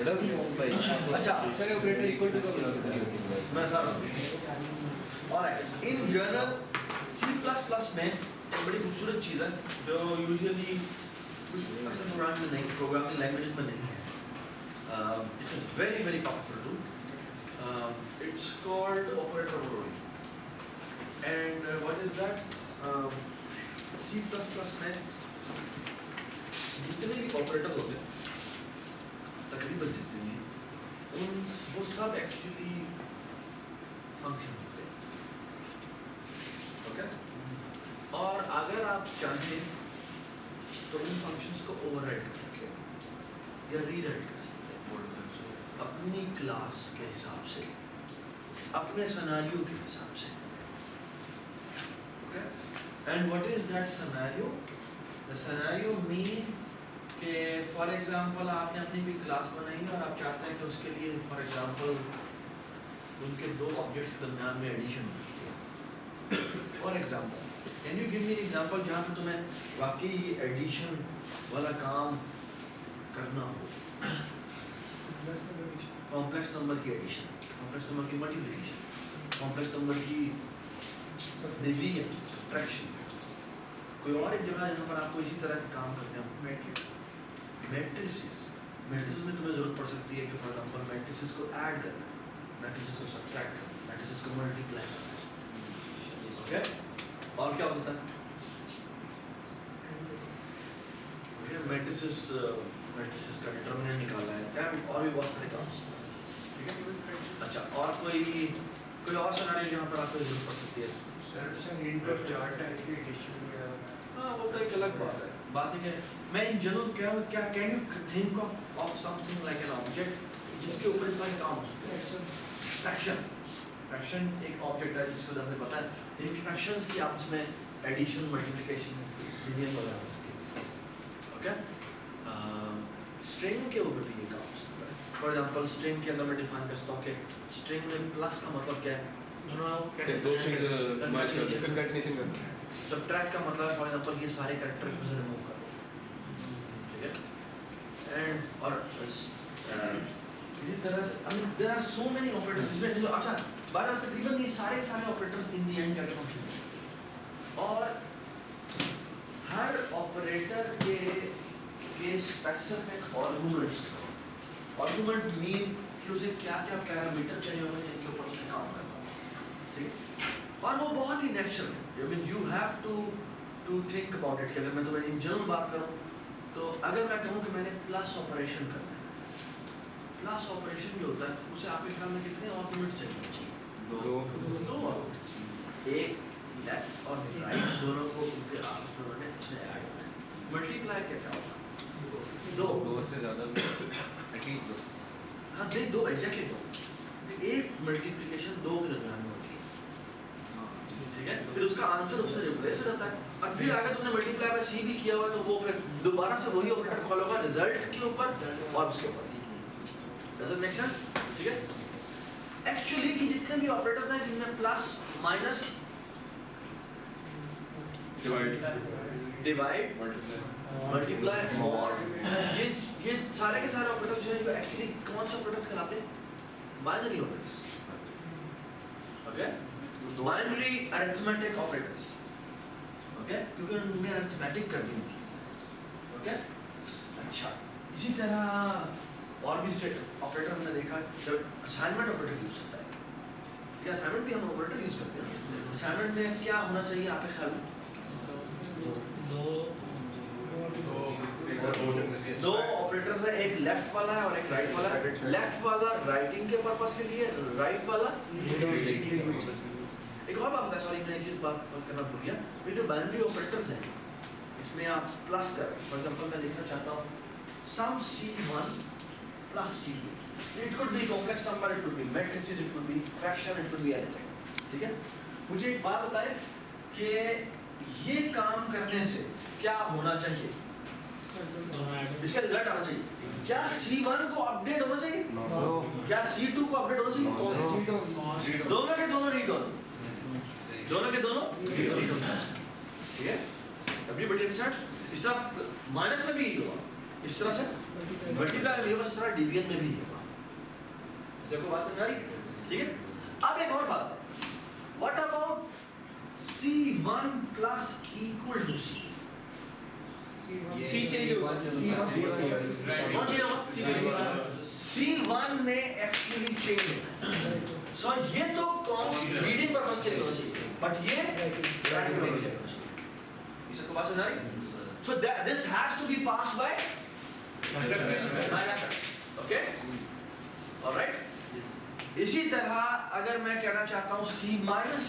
अच्छा operator equal to मैं बता रहा हूँ। ऑलराइट, इन जनरल C++ में एक बड़ी खूबसूरत चीज़ है जो यूजुअली अक्सर प्रोग्रामिंग लैंग्वेजेस में नहीं है। It's a very very powerful tool. It's called operator overloading and what is that? C++ में जितने भी ऑपरेटर होते हैं, तकरीबन जितने भी, वो सब एक्चुअली फंक्शन होते हैं, ओके? और अगर आप चाहें तो उन फंक्शंस को ओवरराइड कर सकते हैं या रीराइट कर सकते हैं अपनी क्लास के हिसाब से, अपने सिनेरियो के हिसाब से, okay? And what is that scenario? The scenario mean कि फॉर एग्जांपल आपने अपनी कोई क्लास बनाई और आप चाहते हैं कि उसके लिए फॉर एग्जांपल उनके दो ऑब्जेक्ट्स के दरमियान में एडिशन हो सकती है। For example can you give me an example जहाँ पे तुम्हें वाकई एडिशन वाला काम करना हो? कॉम्प्लेक्स नंबर की एडिशन, कॉम्प्लेक्स नंबर की मल्टीप्लिकेशन, कॉम्प्लेक्स नंबर की डिवीजन, सब्ट्रैक्शन, कोई और एक जगह जहाँ पर आपको इसी तरह के काम करने हो। मैट्रिसेस में तुम्हें जरूरत पड़ सकती है कि फॉर एग्जांपल मैट्रिसेस को ऐड करना है, मैट्रिसेस को सब्ट्रैक्ट करना है, मैट्रिसेस को मल्टीप्लाई करना है, ओके? और क्या होता है? मैट्रिसेस का डिटरमिनेंट निकालना है, और भी बहुत सारे काम, ठीक है? अच्छा, और कोई और सिनेरियो जहाँ पर आपको जरूरत पड़ सकती है? हाँ, वो तो एक अलग बात है कि मैं इन जनरल कह रहा हूँ, क्या can you think of something like an object जिसके ऊपर इसका काम हो सकता है? फ्रैक्शन एक ऑब्जेक्ट है जिसको हमने पता है इन फ्रैक्शंस की आपस में एडिशन, मल्टीप्लिकेशन, डिवीजन वगैरह हो सकती है, ओके? स्ट्रिंग के ऊपर भी ये काम हो सकता है। फॉर एग्जांपल स्ट्रिंग के अंदर मैं डिफाइन करता हूँ कि स्ट्रिंग में प्लस का मतलब क्या है? दो स्ट्रिंग मैच कर कंकैटिनेशन करना है। सब्ट्रैक्ट का मतलब है फॉर एग्जांपल ये सारे कैरेक्टर्स में से रिमूव कर दो, ठीक है? एंड और इसी तरह से I mean there are so many operators. अच्छा, बार तकरीबन ये सारे ऑपरेटर्स इन द एंड क्या फंक्शन है, और हर ऑपरेटर के स्पेसिफिक आर्गुमेंट मीन कि उसे क्या-क्या पैरामीटर चाहिए होंगे जिनके ऊपर उसे काम करना है, ठीक है? और वो बहुत ही नेचुरल है। I mean you have to think about it कि अगर मैं तुम्हें इन जनरल बात करूं तो अगर मैं कहूं कि मैंने प्लस ऑपरेशन करना है, प्लस ऑपरेशन जो होता है उसे आपके ख्याल में कितने आर्गुमेंट चाहिए? दो आर्गुमेंट्स, एक लेफ्ट और राइट, दोनों को उनके आपस में उसने ऐड करना है। मल्टीप्लाई क्या होता है? दो से ज़्यादा एटलीस्ट दो। हाँ, दो एग्जैक्टली दो। एक मल्टीप्लिकेशन दो के दरमियान में होती है, ठीक है? फिर उसका आंसर उससे रिप्लेस हो जाता है, और फिर अगर तुमने मल्टीप्लाई में सी भी किया हुआ तो वो फिर दोबारा से वही ऑपरेटर कॉल होगा रिजल्ट के ऊपर और उसके ऊपर। Does it make sense? ठीक है? एक्चुअली कि जितने भी ऑपरेटर्स हैं जिनमें plus, minus, divide, multiply, mod, ये सारे के सारे ऑपरेटर्स जो हैं जो एक्चुअली कौन से ऑपरेटर्स कहलाते हैं? Binary operators, okay? Binary arithmetic operators, okay? क्योंकि उनमें अरिथमेटिक करनी होती है, ओके? अच्छा, इसी तरह और भी स्टेट ऑपरेटर हमने देखा जब असाइनमेंट ऑपरेटर यूज होता है, ठीक है? असाइनमेंट भी हम ऑपरेटर यूज करते हैं। असाइनमेंट में क्या होना चाहिए आपके ख्याल में? दो ऑपरेटर्स है, एक लेफ्ट वाला है और एक राइट वाला है। लेफ्ट वाला राइटिंग के पर्पस के लिए, राइट वाला रीडिंग के पर्पस के लिए। एक और बात है, सॉरी मैं एक चीज बात करना भूल गया, ये जो बाइनरी ऑपरेटर्स हैं इसमें आप प्लस कर, फॉर एग्जांपल मैं लिखना चाहता हूँ सम C1 plus C2, it could be complex number, it could be matrices, it could be fraction, it could be anything, ठीक है? मुझे एक बात बताएं कि ये काम करने से क्या होना चाहिए? इसका रिजल्ट आना चाहिए। क्या C1 को अपडेट होना चाहिए? क्या C2 को अपडेट होना चाहिए? दोनों के दोनों रीड होना, दोनों के दोनों रीड होना, ठीक है? Everybody understand? इस तरह माइनस में भी होगा, इस तरह से मल्टीप्लाई भी होगा इस तरह डिवीजन में भी होगा। सबको बात समझ आ रही? ठीक है, अब एक और बात है, what about C1 plus equal to C? C से C1 ने एक्चुअली चेंज है, सो ये तो रीडिंग पर्पस के लिए होना चाहिए, बट ये राइटिंग पर्पस के लिए होना चाहिए। सबको बात समझ आ रही? So this has to be passed by okay, alright. इसी तरह अगर मैं कहना चाहता हूँ C माइनस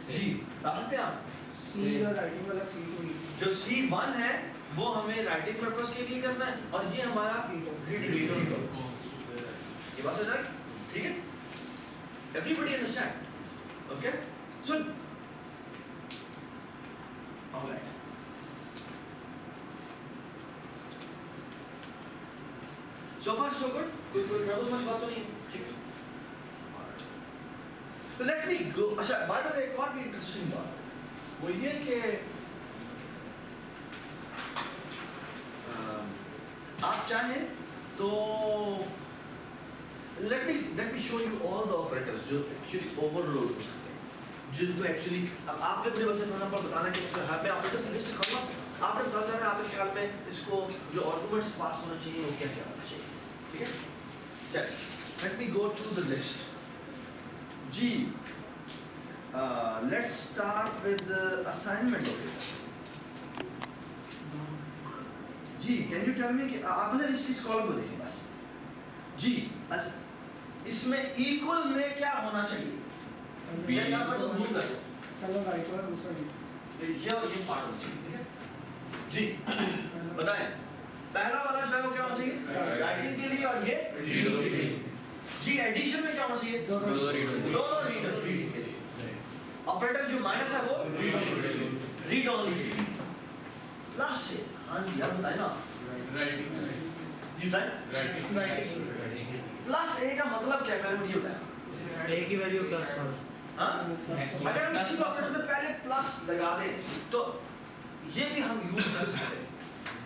जी, जानते हैं आप राइटिंग वाला C को जो C1 है वो हमें राइटिंग पर्पस के लिए करना है और ये हमारा रीडिंग पर्पस। ये बात समझ आई? ठीक है, everybody understand? Okay, so alright, so far so good, कोई मच बात तो नहीं है, ठीक है। तो लेट मी गो। अच्छा, बाय द वे एक और भी इंटरेस्टिंग बात है, वो ये कि आप चाहें तो let me show you all the operators जो एक्चुअली ओवरलोड हो सकते हैं, जिनको एक्चुअली अब आपने अपने बच्चे फॉर एग्जांपल बताना कि इसमें हर में ऑपरेटर्स की लिस्ट दिखाऊंगा, आपने बता देना आपके ख्याल में इसको जो आर्गुमेंट्स पास होना चाहिए वो क्या क्या होना चाहिए, ठीक है। चलिए let me go through the list जी। Let's start with assignment operator जी। कैन यू टेल मी कि आप बस इस कॉलम को देखिए बस जी। इसमें इक्वल में क्या होना चाहिए? मैं यहाँ पर तो जूम कर दूँ, चलो राइट वाला दूसरा भी ये और ये पार्ट होना चाहिए, ठीक है जी। बताएं, पहला वाला जो है वो क्या होना चाहिए? राइटिंग के लिए, और ये रीडिंग के लिए जी। एडिशन में क्या होना चाहिए? दोनों रीडिंग के लिए। ऑपरेटर जो माइनस है वो रीड ओनली प्लस से। हाँ जी, आप बताएं ना जी, बताएं प्लस ए का मतलब क्या है? मुझे बताएं। ए की वैल्यू प्लस हाँ, अगर हम इसी ऑपरेटर से पहले प्लस लगा दें तो ये भी हम यूज कर सकते हैं।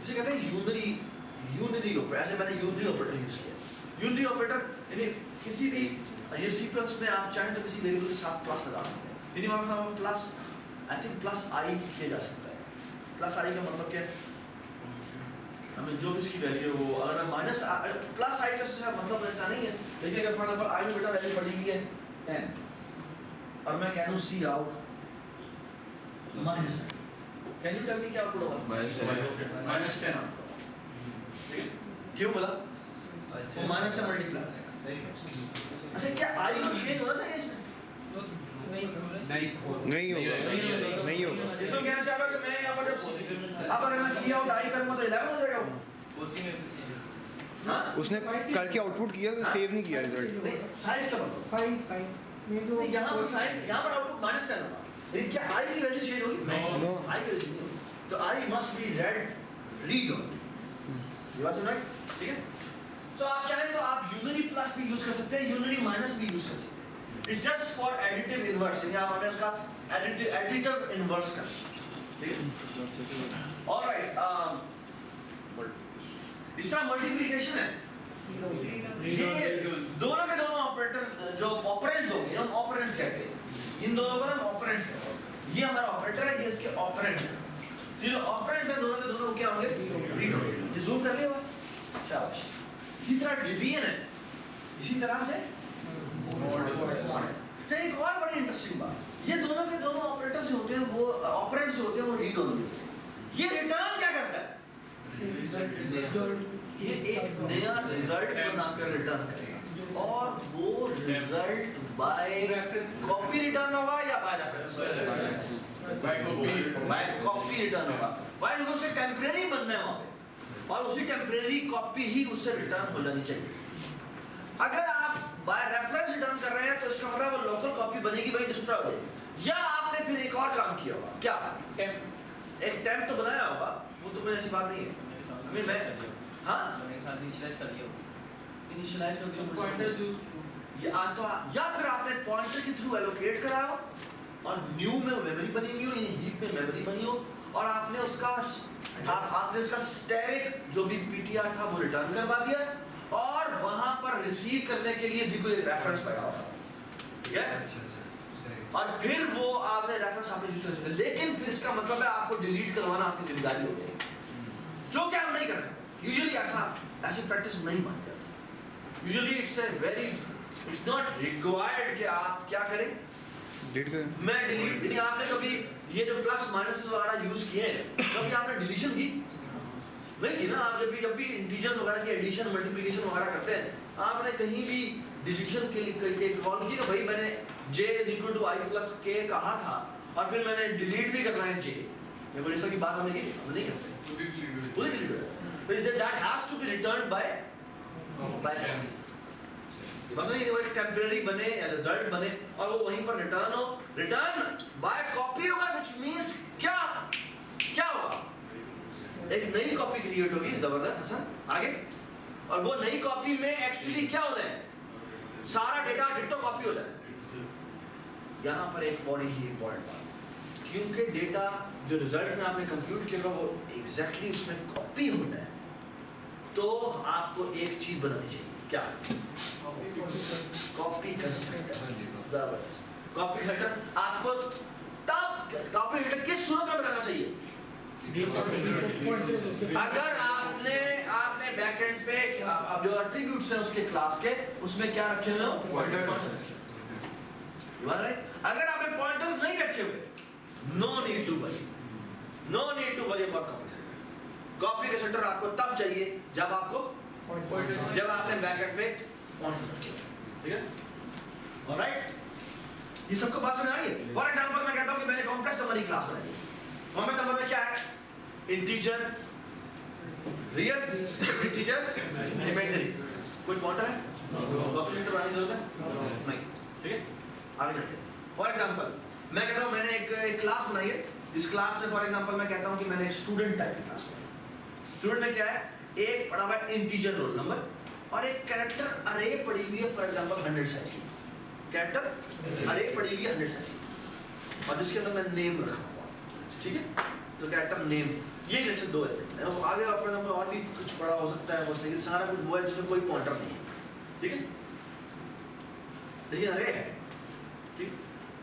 इसे कहते हैं यूनरी ऑपरेटर। ऐसे मैंने यूनरी ऑपरेटर यूज किया। यूनरी ऑपरेटर यानी किसी भी ये सी प्लस में आप चाहें तो किसी वेरिएबल के साथ प्लस लगा सकते हैं। यानी हमारा प्लस आई थिंक प्लस आई किया जा सकता है। प्लस आई का मतलब क्या? हमें जो भी इसकी वैल्यू हो, अगर माइनस प्लस आई का मतलब ऐसा नहीं है, लेकिन अगर फॉर एग्जांपल आई में बेटा वैल्यू पड़ी हुई है 10 और मैं कह दूं c out minus, can you tell me क्या आउटपुट होगा? माइनस 10। क्यों बोला? वो माइनस से मल्टीप्लाई। अच्छा, क्या आई को चेंज होना चाहिए इसमें? नहीं होगा। ये तो कहना चाह रहा हूं कि मैं यहाँ पर अब अगर मैं सी आउट आई करूंगा तो 11 हो जाएगा वो। हाँ, उसने करके आउटपुट किया, सेव नहीं किया रिजल्ट। नहीं, साइज का मतलब साइन में जो यहाँ पर साइन, यहाँ पर आउटपुट माइनस 10 होगा, लेकिन क्या आई की वैल्यू चेंज होगी? No. आई की वैल्यू चेंज होगी, तो I must be read only. ये बात समझ? ठीक है। सो आप चाहें तो आप यूनरी प्लस भी यूज कर सकते हैं, यूनरी माइनस भी यूज कर सकते हैं। It's just for additive inverse, यानी आप हमें उसका एडिटिव इनवर्स कर सकते हैं, ठीक है। ऑलराइट, इस तरह मल्टीप्लिकेशन है, ये दोनों के दोनों ऑपरेटर जो ऑपरेंड्स होंगे, हम ऑपरेंड्स कहते हैं, इन दोनों को हम ऑपरेंड्स कहते हैं। ये हमारा ऑपरेटर है, ये इसके ऑपरेंड्स हैं। ये जो ऑपरेंड्स हैं दोनों के दोनों क्या होंगे? रीड होंगे। जूम कर लिया? शाबाश। इसी तरह डिवीजन है, इसी तरह से तो एक और बड़ी इंटरेस्टिंग बात, ये दोनों के दोनों ऑपरेटर्स जो होते हैं वो ऑपरेंड्स जो होते हैं वो रीड ओनली होते हैं। ये रिटर्न क्या करता है? ये एक नया रिजल्ट बनाकर रिटर्न करेगा, और वो रिजल्ट बाय कॉपी रिटर्न होगा या by reference? By copy return होगा। बाय उसे टेम्परेरी बनना है वहां पे, और उसी टेम्परेरी कॉपी ही उससे रिटर्न हो जानी चाहिए। अगर आप बाय रेफरेंस रिटर्न कर रहे हैं तो इसका मतलब वो लोकल कॉपी बनेगी, वही डिस्ट्रॉय हो जाएगी। या आपने फिर एक और काम किया होगा, क्या? एक टेम्प तो बनाया होगा, वो तो कोई ऐसी बात नहीं है। मैं हाँ इनिशियलाइज कर दिया पॉइंटर्स यूज, या फिर आपने पॉइंटर के थ्रू एलोकेट कराया हो और न्यू में मेमोरी बनी हुई हो, यानी हीप में मेमोरी बनी हो, और आपने उसका आपने इसका स्टैटिक जो भी पीटीआर था वो रिटर्न करवा दिया और वहां पर रिसीव करने के लिए भी कोई रेफरेंस पड़ा होगा, ठीक है? और फिर वो आपने रेफरेंस आपने यूज कर सकते, लेकिन फिर इसका मतलब है आपको डिलीट करवाना आपकी जिम्मेदारी हो गई, जो कि हम नहीं करते यूजुअली। ऐसी प्रैक्टिस नहीं मानी जाती यूजुअली। इट्स नॉट रिक्वायर्ड कि आप क्या करें, डिलीट करें। मैं डिलीट नहीं। आपने कभी ये जो प्लस माइनस वगैरह यूज किए हैं, कभी आपने डिलीशन की नहीं की ना? आप जब भी इंटीजर्स वगैरह की एडिशन मल्टीप्लिकेशन वगैरह करते हैं, आपने कहीं भी डिलीशन के लिए कॉल की ना, भाई मैंने j = i + k कहा था और फिर मैंने डिलीट भी करना है j, ये बड़ी की बात हमने की, हम नहीं करते, पूरी डिलीट हो जाए। That has to be returned by मतलब ये एक टेम्परेरी बने या रिजल्ट बने और वो वहीं पर रिटर्न हो, रिटर्न बाय कॉपी होगा, व्हिच मींस क्या होगा, एक नई कॉपी क्रिएट होगी, जबरदस्त हसन आगे। और वो नई कॉपी में एक्चुअली क्या होना है, सारा डेटा डिट्टो कॉपी हो जाए। यहाँ पर एक बड़ी ही इंपॉर्टेंट बात, क्योंकि डेटा जो रिजल्ट में आपने कंप्यूट किया वो एग्जैक्टली उसमें कॉपी होना है, तो आपको एक चीज बनानी चाहिए, क्या? Copy constructor. जबरदस्त कॉपी कंस्ट्रक्टर आपको तब कॉपी कंस्ट्रक्टर किस सूरत में बनाना चाहिए? अगर आपने बैकएंड पे अब जो एट्रीब्यूट्स हैं उसके क्लास के, उसमें क्या रखे हुए हो? अगर आपने पॉइंटर्स नहीं रखे हुए, no need to worry about copy constructor आपको तब चाहिए जब आपने बैकएंड पे पॉइंटर्स रखे हुए, ठीक है? ऑलराइट, ये सबको बात समझ आ रही है? फॉर एग्जांपल मैं कहता हूं कि मैंने कॉम्प्लेक्स नंबर की क्लास बनाई है। कॉम्प्लेक्स नंबर में क्या है? Integer, real, integer, imaginary. कोई पॉइंटर है? कॉपी कंस्ट्रक्टर बनाने की जरूरत है? नहीं, ठीक है? आगे चलते हैं। फॉर एग्जांपल मैं कहता हूं मैंने एक क्लास बनाई है, इस क्लास में फॉर एग्जांपल मैं कहता हूं कि मैंने स्टूडेंट टाइप की क्लास बनाई है। स्टूडेंट में क्या है? एक पड़ा हुआ है इंटीजर रोल नंबर और एक कैरेक्टर अरे पड़ी हुई है, फॉर एग्जांपल 100 साइज की कैरेक्टर अरे पड़ी हुई है 100 साइज की, और जिसके अंदर मैं नेम रखा हुआ, ठीक है? तो कैरेक्टर नेम, ये लेक्चर 2 है। आगे फॉर एग्जांपल और भी कुछ पड़ा हो सकता है बस, लेकिन सारा कुछ वो है जिसमें कोई पॉइंटर नहीं है, ठीक है? लेकिन अरे है, ठीक?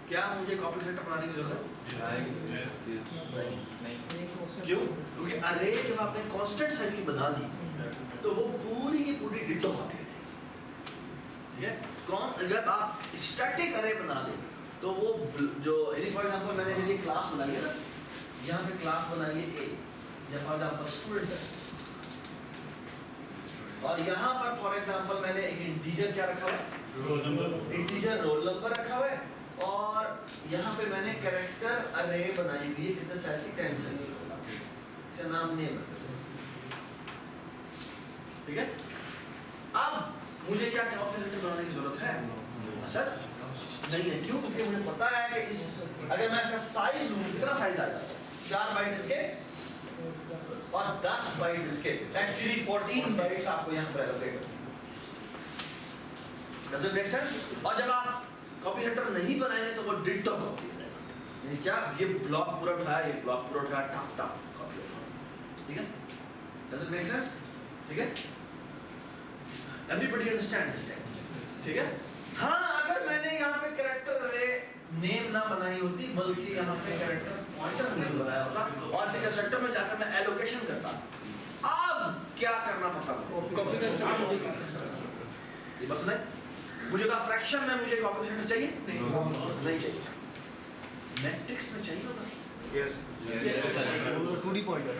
क्या मुझे कॉपी कंस्ट्रक्टर बनाने की जरूरत है? नहीं। क्यों? क्योंकि अरे जब आपने कांस्टेंट साइज की बना दी तो वो पूरी की पूरी डिट्टो कॉपी है, ठीक है? जब आप स्टैटिक अरे बना दें तो वो जो फॉर एग्जांपल मैंने ये क्लास बनाई है ना, यहाँ पे क्लास बनाई है ए, या फॉर एग्जांपल स्टूडेंट है, और यहाँ पर फॉर एग्जांपल मैंने एक इंटीजर क्या रखा हुआ है? Roll number. Integer roll number रखा हुआ है, और यहाँ पे मैंने कैरेक्टर अरे बनाई हुई है कितने साइज की? 10 साइज की, इसका नाम नेम, ठीक है? अब मुझे क्या कॉपी कंस्ट्रक्टर बनाने की जरूरत है? सर नहीं है। क्यों? क्योंकि मुझे पता है कि इस अगर मैं इसका साइज लूं, कितना साइज आएगा? 4 बाइट इसके और 10 बाइट इसके, एक्चुअली 14 बाइट्स आपको यहाँ पर एलोकेट करनी है। Does it make sense? और जब आप कॉपी कंस्ट्रक्टर नहीं बनाएंगे तो वो डिट्टो कॉपी है, यानी क्या? ये ब्लॉक पूरा उठाया, ये ब्लॉक पूरा उठाया, टॉप कॉपी होगा, ठीक है? Does it make sense? ठीक है? एवरीबॉडी अंडरस्टैंड दिस थिंग, ठीक है? हाँ, अगर मैंने यहाँ पे कैरेक्टर अरे नेम ना बनाई होती, बल्कि यहाँ पे कैरेक्टर पॉइंटर नेम बनाया होता और इस कंस्ट्रक्टर में जाकर मैं एलोकेशन करता, अब क्या करना पड़ता? Copy constructor. ये बस नहीं, मुझे कहा फ्रैक्शन में मुझे कॉपी कंस्ट्रक्टर चाहिए? नहीं चाहिए। मैट्रिक्स में चाहिए होता? Yes. 2D pointer,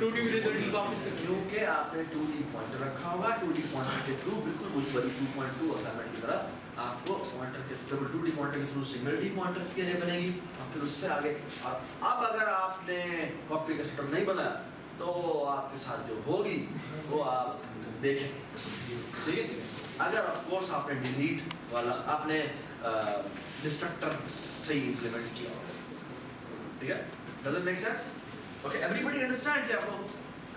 2D result की वापस करके, क्योंकि आपने 2D पॉइंटर रखा होगा, 2D पॉइंटर के थ्रू बिल्कुल वही वाली 2.2 असाइनमेंट की तरह आपको पॉइंटर के थ्रू 2D पॉइंटर के थ्रू सिंगल डी पॉइंटर्स की अरे बनेगी, और फिर उससे आगे। अब अगर आपने कॉपी कंस्ट्रक्टर नहीं बनाया तो आपके साथ जो होगी वो आप देखेंगे, ठीक है? अगर ऑफ कोर्स आपने डिलीट वाला आपने डिस्ट्रक्टर सही इंप्लीमेंट किया होगा, ठीक है? Does it make sense? Okay, everybody understand कि आपको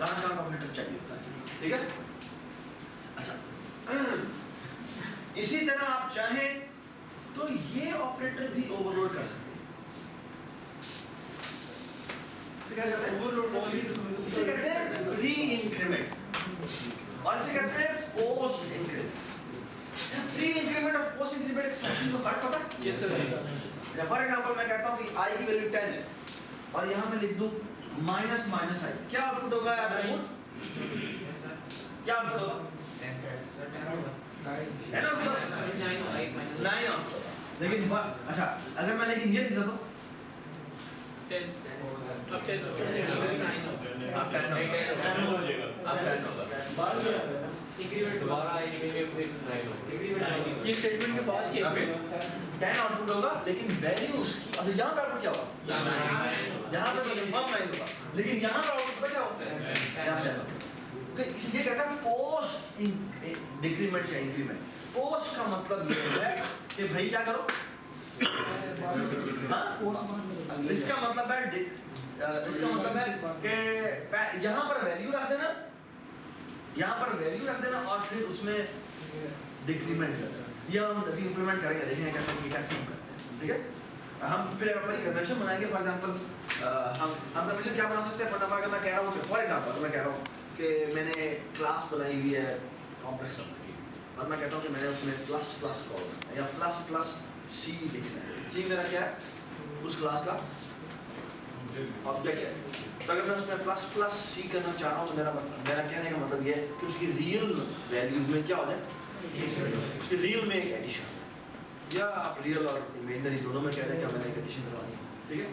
कहाँ ऑपरेटर चाहिए होता है, ठीक है? अच्छा, इसी तरह आप चाहें तो ये ऑपरेटर भी ओवरलोड कर सकते हैं। क्या कहते हैं? इसे कहते हैं प्री इंक्रीमेंट और इसे कहते हैं पोस्ट इंक्रीमेंट। प्री इंक्रीमेंट और पोस्ट इंक्रीमेंट के साथ तो फर्क पता है? Yes sir. फॉर एग्जांपल मैं कहता हूं कि i की वैल्यू 10 है और यहां मैं लिख दूं माइनस माइनस i, क्या आउटपुट होगा यार? क्या आउटपुट होगा? है ना? 9 आउटपुट होगा। लेकिन अच्छा अगर मैं लेकिन ये लिख देता हूं ये स्टेटमेंट के बाद चेंज होगा। 10 आउटपुट होगा लेकिन वैल्यू उसकी अब यहाँ पे आउटपुट क्या होगा? यहाँ पे तो कंफर्म नहीं होगा लेकिन यहाँ पे आउटपुट क्या होगा? यहाँ पे तो इसलिए कहता है पोस्ट डिक्रीमेंट या इंक्रीमेंट। पोस्ट का मतलब ये है कि भाई क्या करो, हाँ इसका मतलब है कि यहाँ पर वैल्यू रख देना, यहाँ पर वैल्यू रख देना और फिर उसमें डिक्रीमेंट कर देना। ये हम अभी इंप्लीमेंट करेंगे, देखेंगे कैसे हम करते हैं, ठीक है। हम फिर अपनी कन्वेंशन बनाएंगे। फॉर एग्जांपल हम कन्वेंशन क्या बना सकते हैं? फॉर एग्जांपल मैं कह रहा हूँ, फॉर एग्जांपल मैं कह रहा हूँ कि मैंने क्लास बनाई हुई है कॉम्प्लेक्स नंबर की और मैं कहता हूँ कि मैंने उसमें प्लस प्लस कॉल करना है या प्लस प्लस सी लिखना है। सी मेरा क्या है? उस क्लास का ऑब्जेक्ट है। तो अगर मैं उसमें प्लस प्लस सी करना चाह रहा हूँ तो मेरा कहने का मतलब ये है कि उसकी रियल वैल्यूज में क्या हो जाए, उसकी रियल में एक एडिशन है, या आप रियल और इमेजिनरी दोनों में कह रहे हैं कि मैंने एक एडिशन करवानी है, ठीक है।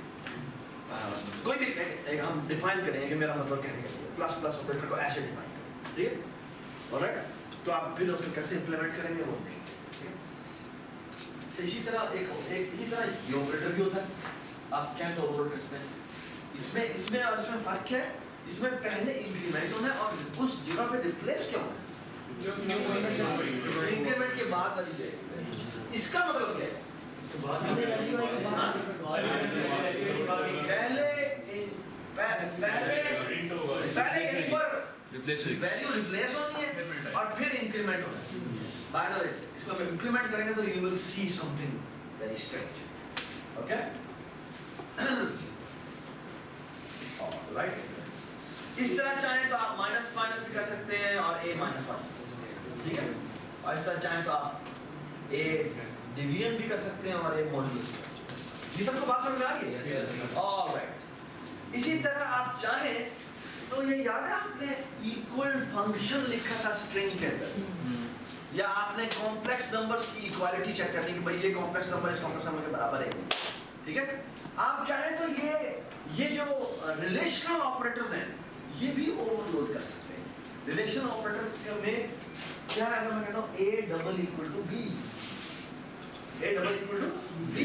कोई भी एक हम डिफाइन करेंगे कि मेरा मतलब कहने का प्लस प्लस ऑपरेटर को ऐसे डिफाइन करें, ठीक है। ऑलराइट, तो आप फिर उसको कैसे इंप्लीमेंट करेंगे वो देखेंगे, ठीक है। तो इसी तरह इसी तरह ये ऑपरेटर भी होता है। आप क्या तो ओवरलोड करते हैं इसमें और इसमें फर्क है। इसमें पहले इंक्रीमेंट होना है और उस जगह पे रिप्लेस क्या होना है, इंक्रीमेंट के बाद वाली जगह। इसका मतलब क्या है? पहले एक बार वैल्यू रिप्लेस होनी है और फिर इंक्रीमेंट होना है। बाय द वे इसको हम इंप्लीमेंट करेंगे तो you will see something very strange, okay. Right, इस तरह चाहें तो आप माइनस माइनस भी कर सकते हैं और a माइनस माइनस, ठीक है। और इस तरह चाहें तो आप a डिवीजन भी कर सकते हैं और a मॉड्यूलस। ये सबको बात समझ में आ गई है? ऑलराइट, इसी तरह आप चाहें तो ये याद है आपने इक्वल फंक्शन लिखा था स्ट्रिंग के अंदर, या आपने कॉम्प्लेक्स नंबर्स की इक्वालिटी चेक करनी कि भाई ये कॉम्प्लेक्स नंबर इस कॉम्प्लेक्स नंबर के बराबर है, ठीक है। आप चाहें तो ये जो रिलेशनल ऑपरेटर्स हैं ये भी ओवरलोड कर सकते हैं। रिलेशनल ऑपरेटर में क्या है? अगर मैं कहता हूँ a double equal to b, a double equal to b,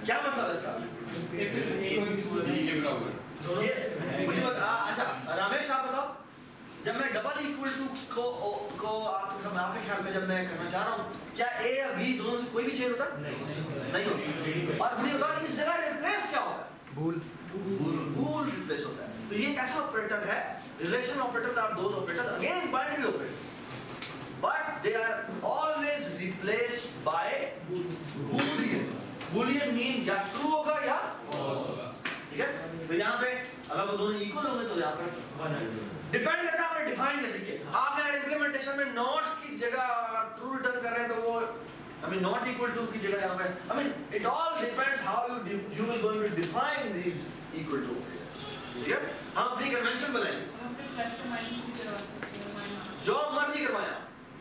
क्या मतलब है इसका? मुझे बता, अच्छा रमेश आप बताओ, जब मैं डबल इक्वल टू को आपके ख्याल में जब मैं करना चाह रहा हूँ, क्या a या b दोनों से कोई भी चेंज होता है? नहीं होता। और मुझे बताओ इस जगह रिप्लेस क्या होता है? भूल रिप्लेस होता है। तो ये एक ऐसा ऑपरेटर है, relation operators are those operators, again binary operator, but they are always replaced by boolean. Boolean mean या ट्रू होगा या फॉल्स होगा, ठीक है। तो यहाँ पे अगर वो दोनों इक्वल होंगे तो यहाँ पर डिपेंड करता है आपने डिफाइन कैसे किया। आप अगर इंप्लीमेंटेशन में नॉट की जगह ट्रू रिटर्न कर रहे हैं तो वो not equal to की जगह यहाँ पे it all depends how you will going to define these equal to, ठीक है। हम अपनी कन्वेंशन बनाएंगे जो मर्जी करवाएं,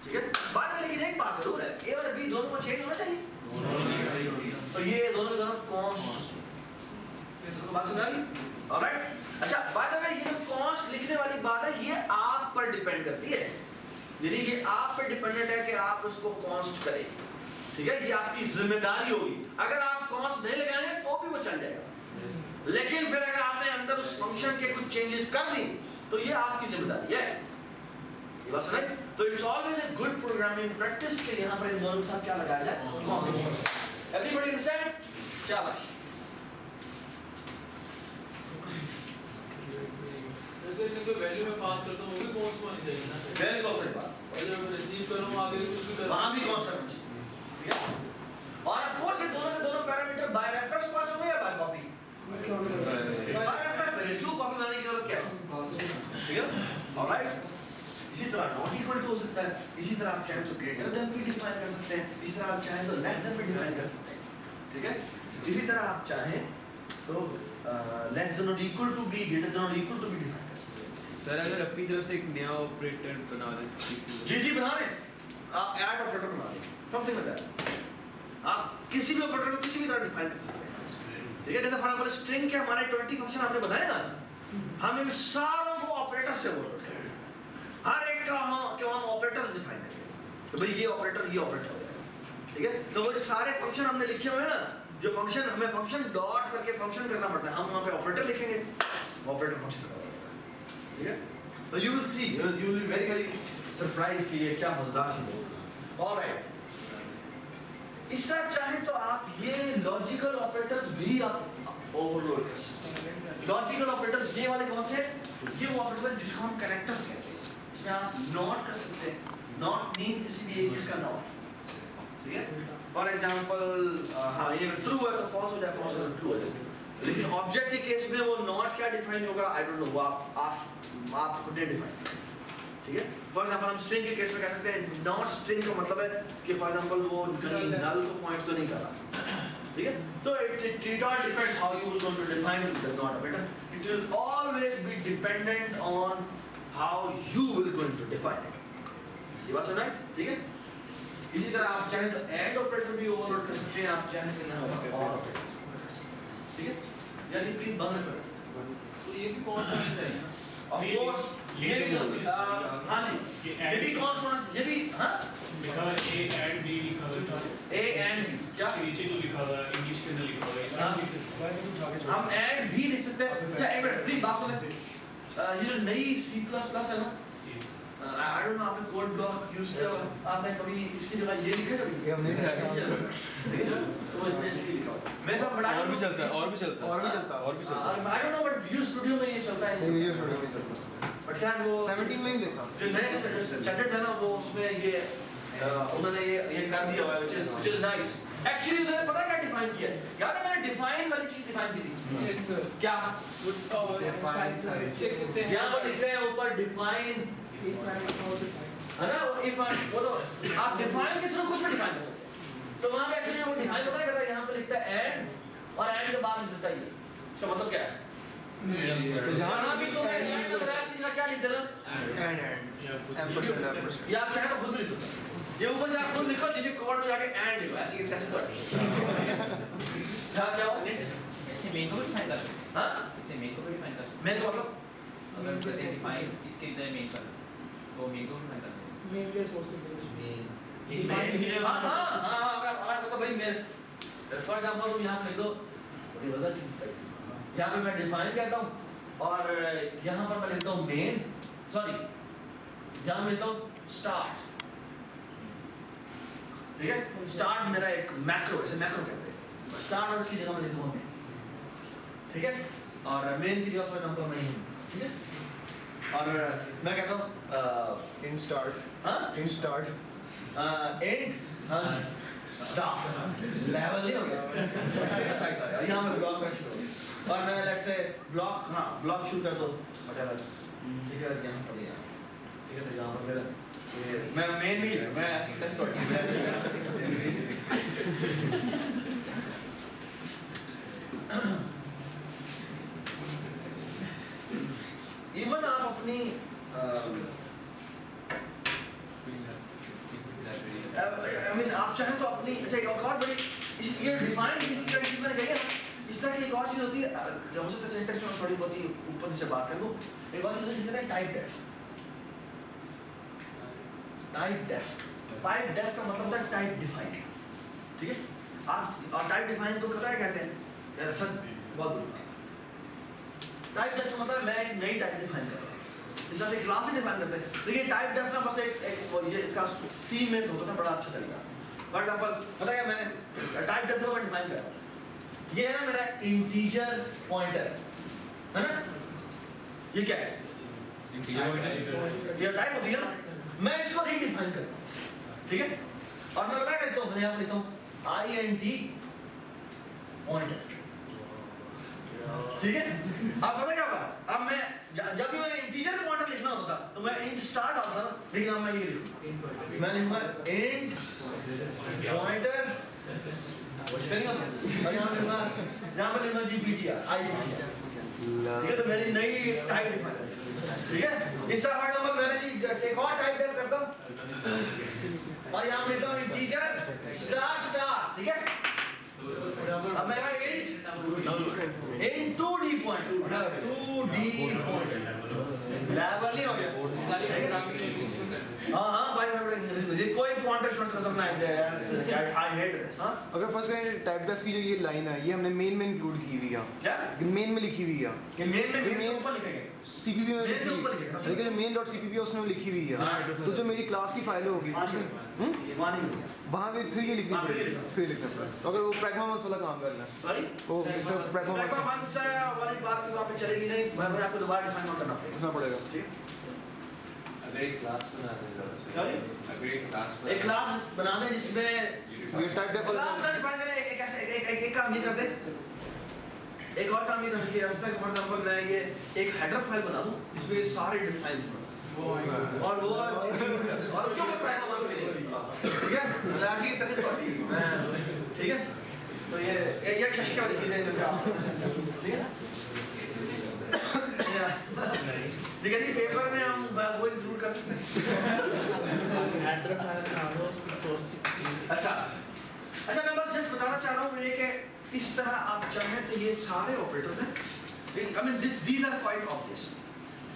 ठीक है। बात है लेकिन एक बात जरूर है, a और b दोनों को चेंज होना चाहिए। तो ये दोनों कॉन्स्ट, इसको बात समझ आ गई? ऑलराइट, अच्छा बाय द वे ये कॉन्स्ट लिखने वाली बात है ये आप पर डिपेंड करती है, यानी कि आप पर डिपेंडेंट है कि आप उसको कॉन्स्ट करें, ठीक है। ये आपकी जिम्मेदारी होगी। अगर आप कॉन्स्ट नहीं लगाएंगे तो भी वो चल जाएगा, लेकिन फिर अगर आपने अंदर उस फंक्शन के कुछ चेंजेस कर दी तो ये आपकी जिम्मेदारी है। ये बात समझ? तो it's always a good programming practice के लिए यहाँ पर इन दोनों के साथ क्या लगाया जाए? कॉन्स्ट। Everybody understand? शाबाश। तो वैल्यू में पास करता हूं वो भी कॉन्स्ट होनी चाहिए ना। वेरी गुड सही बात। और जब मैं रिसीव करूं आगे कुछ भी करूं वहां भी कॉन्स्ट करना चाहिए, ठीक है। और ऑफ कोर्स ये दोनों के दोनों पैरामीटर बाय रेफरेंस पास होंगे या बाय कॉपी? बाय ठीक है ऑलराइट। इसी तरह नॉट इक्वल टू हो सकता है, इसी तरह आप चाहें तो ग्रेटर देन भी डिफाइन कर सकते हैं, इसी तरह आप चाहें तो लेस देन भी डिफाइन कर सकते हैं, ठीक है। इसी तरह आप चाहें तो लेस देन और इक्वल टू भी, ग्रेटर देन और इक्वल टू भी डिफाइन कर सकते हैं। सर अगर अपनी तरफ से एक नया ऑपरेटर बना रहे हैं जी बना रहे हैं, आप ऐड ऑपरेटर बना रहे हैं, समथिंग लाइक दैट। आप किसी भी ऑपरेटर को किसी भी तरह डिफाइन कर सकते हैं, ठीक है। जैसे फॉर एग्जांपल स्ट्रिंग के हमारे 20 फंक्शन आपने बनाए ना, हम इन सारों को ऑपरेटर से बोल रहे हैं, हर एक का हम ऑपरेटर डिफाइन करेंगे, तो भाई ये ऑपरेटर हो जाएगा, ठीक है। तो वो सारे फंक्शन हमने लिखे हुए हैं ना, जो फंक्शन हमें फंक्शन डॉट करके फंक्शन करना पड़ता है, हम वहाँ पे ऑपरेटर लिखेंगे, ऑपरेटर फंक्शन करवा देगा, ठीक है। तो you will see, you will be very very surprise कि ये क्या मजेदार चीज होगी। ऑलराइट, इस तरह चाहे तो आप ये लॉजिकल ऑपरेटर्स भी आप ओवरलोड कर सकते हैं। लॉजिकल ऑपरेटर्स ये वाले कौन से, ये वो ऑपरेटर जिसको हम कैरेक्टर्स कहते हैं, इसमें आप नॉट कर सकते हैं, नॉट मीन किसी भी चीज का नॉट, ठीक है। फॉर एग्जांपल हाँ ये ट्रू है तो फॉल्स हो जाए, फॉल्स है तो ट्रू हो जाए, लेकिन ऑब्जेक्ट के केस में वो नॉट क्या डिफाइन होगा आई डोंट नो, वो आप खुद ही डिफाइन, ठीक है। फॉर एग्जांपल हम स्ट्रिंग के केस में कह सकते हैं नॉट स्ट्रिंग का मतलब है कि फॉर एग्जांपल वो कहीं नल को पॉइंट तो नहीं कर रहा, ठीक है। तो it all depends how you will going to define the not operator. It will always be dependent on how you will going to define it. ये बात सुना है, ठीक है। इसी तरह आप चाहें तो एंड ऑपरेटर भी ओवरलोड कर सकते हैं, आप चाहें तो और ऑपरेटर, ठीक है। यानी प्लीज बंद करो, तो ये भी कौन सा चाहिए ना? ऑफ कोर्स ये भी हाँ जी, ये भी कौन सा, ये भी हाँ लिखा हुआ है A and B लिखा हुआ है, ए एंड क्या नीचे जो लिखा हुआ है इंग्लिश के अंदर लिखा हुआ है हम एंड भी लिख सकते हैं। अच्छा एक मिनट प्लीज बात सुने, ये जो नई C++ है ना, आई डोंट नो आपने कोड ब्लॉक यूज किया, आपने कभी इसकी जगह ये लिखा कभी? ये हमने देखा तो इसने इसलिए लिखा हुआ मेरे को बड़ा और भी चलता है, और भी चलता है, और भी चलता है, और भी चलता है। I don't know but view studio में ये चलता है, नहीं वीडियो स्टूडियो में चलता है, बट क्या वो 17 में ही देखा। जो नए स्टैंडर्ड है ना वो उसमें ये उन्होंने ये कर दिया हुआ है which is nice। एक्चुअली उन्होंने पता क्या डिफाइन किया है यार, मैंने डिफाइन वाली चीज डिफाइन की थी यस क्या, चेक करते हैं यहाँ पर लिखते हैं ऊपर डिफाइन है ना, इफ वो तो आप डिफाइन के थ्रू कुछ भी डिफाइन कर सकते हैं, तो वहाँ पे एक्चुअली वो डिफाइन पता करता है, यहाँ पे लिखता है एंड और एंड के बाद लिखता है ये, इसका मतलब क्या है, जहाँ भी तो एंड नजर आया सीधा क्या लिख देना एंड एम्परसेंड या आप चाहे तो खुद भी लिख सकते हैं, ये ऊपर जाकर खुद लिखो, नीचे कोड में जाके एंड लिखो, ऐसे कैसे तो क्या हुआ ऐसे मेन को भी डिफाइन कर सकते हैं, हाँ इससे मेन को भी डिफाइन कर सकते मैं तो मतलब हैं। अगर जैसे डिफाइन इसके इधर मेन कर तो मेन को भी डिफाइन कर सकते मेन प्लेस हो सकते हैं हाँ हाँ हाँ अगर मतलब भाई मैं फॉर एग्जांपल तुम यहाँ कह दो रिवर्सल यहाँ पे मैं डिफाइन कहता हूँ और यहाँ पर मैं लिखता हूँ मेन, सॉरी यहाँ मैं लिखता हूँ स्टार्ट, ठीक है। स्टार्ट मेरा एक मैक्रो, इसे मैक्रो कहते हैं, स्टार्ट और इसकी जगह मैं लिख दूँगा, ठीक है। और मेन की जगह फॉर एग्जांपल मैं हूँ, ठीक है। और मैं कहता हूँ इन स्टार्ट हाँ इन स्टार्ट एंड हाँ स्टार्ट लेवल नहीं हो गया यहाँ पे ब्लॉक में शुरू और मैं लेट्स से ब्लॉक हाँ ब्लॉक शुरू कर दो व्हाटएवर, ठीक है। यहाँ पर लिया, ठीक है। तो यहाँ पर मेरा मैं मेन नहीं है, मैं ऐसे कैसे तो इवन आप अपनी I mean, आप चाहें तो अपनी अच्छा एक और बड़ी ये डिफाइन चीज मैंने कही है ना, इस तरह की एक और चीज होती है, हो सकता है सिंटैक्स में थोड़ी बहुत ही ऊपर नीचे बात कर लूं, एक और चीज होती है जिसे टाइप डेफ। टाइप डेफ का मतलब होता है टाइप डिफाइन, ठीक है। आप और टाइप डिफाइन को क्या कहते हैं यार, सर बहुत बुरा टाइप डेफ का मतलब मैं एक नई टाइप डिफाइन कर रहा हूँ, इस तरह से क्लास ही डिफाइन करते हैं। देखिए टाइप डेफ ना बस एक ये इसका सी में होता था बड़ा अच्छा तरीका। फॉर एग्जांपल पता क्या मैंने टाइप डेफ को मैं डिफाइन कर रहा हूँ, ये है ना मेरा इंटीजर पॉइंटर है ना, ये क्या है ये टाइप होती है ना, मैं इसको रीडिफाइन करता हूँ, ठीक है। और मैं बता देता हूँ, मैं यहाँ लिखता हूँ INT पॉइंटर, ठीक है। अब पता क्या होगा, अब मैं जब भी मैं इंटीजर पॉइंटर लिखना होता था तो मैं इंट स्टार डालता था ना, लेकिन अब मैं ये लिखूंगा, मैं लिखूंगा इंट पॉइंटर और यहाँ पे लिखूंगा GPTR IPTR, ठीक है। तो मेरी नई टाइप डिफाइन, ठीक है। इस तरह फॉर एग्जांपल मैंने जी एक और टाइप डेफ करता हूँ और यहाँ पे लिखता हूँ इंटीजर स्टार स्टार, ठीक है। अब मेरा int 2D point, 2D level नहीं हो गया। हाँ भाई ये कोई पॉइंटर शॉट खत्म ना है यार, आई हेट दिस। हां अगर फर्स्ट करें टाइप डेफ की जो ये लाइन है ये हमने मेन में इंक्लूड की हुई है, क्या मेन में लिखी हुई है कि मेन में ऊपर लिखेंगे, सीपीपी में main से लिखी ऊपर लिखेगा। लेकिन जो मेन डॉट सीपीपी है उसमें लिखी हुई है। तो जो मेरी क्लास की फाइल होगी उसमें वहां नहीं मिलेगा, वहाँ पे फिर ये लिखनी हाँ, फिर पड़ेगी, फिर लिखना पड़ेगा। तो अगर वो प्रैग्मामस वाला काम करना है सॉरी वो सब प्रैग्मामस प्रैग्मामस वाली बात भी वहां पे चलेगी नहीं, मैं आपको दोबारा डिफाइन करना पड़ेगा, लिखना पड़ेगा। ठीक है। अगर एक क्लास बना दें सॉरी अगर एक क्लास एक क्लास बना दें जिसमें ये टाइप डेफ क्लास का डिफाइन करें, एक ऐसे एक काम ये करते, एक और काम ये करते कि ऐसा फॉर एग्जांपल मैं ये एक हेडर फाइल बना दूं जिसमें ये सारे डिफाइन और वो और उसके ऊपर प्रैग्मामस मिलेगा, ठीक है। राशि की तरह ठीक है। तो ये शशि वाली चीजें जो आप ठीक है ठीक है जी, पेपर में हम वो इंक्लूड कर सकते हैं। अच्छा मैं बस जस्ट बताना चाह रहा हूँ मेरे कि इस तरह आप चाहें तो ये सारे ऑपरेटर हैं, I mean these are quite obvious.